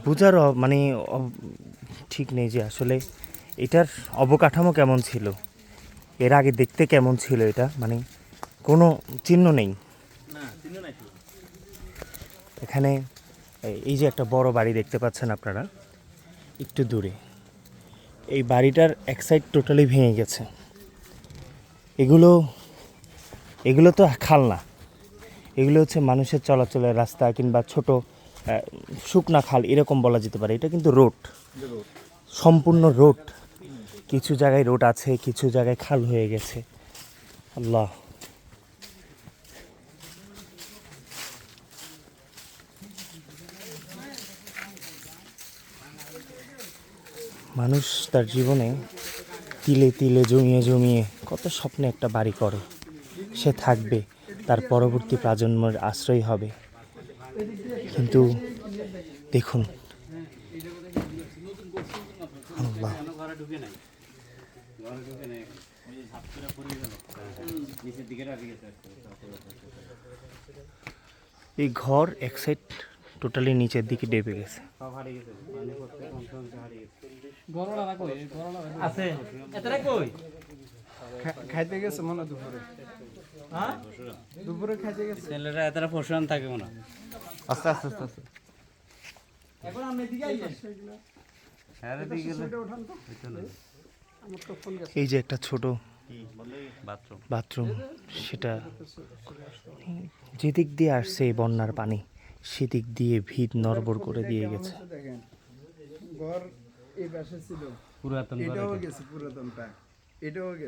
বোঝার মানে ঠিক নেই যে আসলে এটার অবকাঠামো কেমন ছিল, এর আগে দেখতে কেমন ছিল, এটা মানে কোনো চিহ্ন নেই এখানে। এই যে একটা বড় বাড়ি দেখতে পাচ্ছেন আপনারা একটু দূরে, এই বাড়িটার এক সাইড টোটালি ভেঙে গেছে। এগুলো তো খাল না, এগুলো হচ্ছে মানুষের চলাচলের রাস্তা কিংবা ছোট শুকনা খাল এরকম বলা যেতে পারে। এটা কিন্তু রোড, সম্পূর্ণ রোড। কিছু জায়গায় রোড আছে, কিছু জায়গায় খাল হয়ে গেছে। আল্লাহ, মানুষ তার জীবনে তিলে তিলে জমিয়ে জমিয়ে কত স্বপ্নে একটা বাড়ি করে, সে থাকবে, তার পরবর্তী প্রজন্মের আশ্রয় হবে। কিন্তু দেখুন আল্লাহ, এই ঘর এক সাইড টোটালি নিচের দিকে ডেবে গেছে। খাইতে গেছে মনে দুপুরে, দুপুরে খাইতে গেছে ছেলেরা এতটা পশুয়ান থাকে মনে। আস্তে আস্তে আস্তে আস্তে এখন আমি দিকে এই যে একটা ছোট বাথরুম, সেটা যেদিক দিয়ে আসছে এই বন্যার পানি সেদিক দিয়ে ভিত নড়বড় করে দিয়ে গেছে। দেখেন ঘর এই পাশে ছিল, পুরাতন এটাও গেছে, পুরাতনটা এটাও গেছে।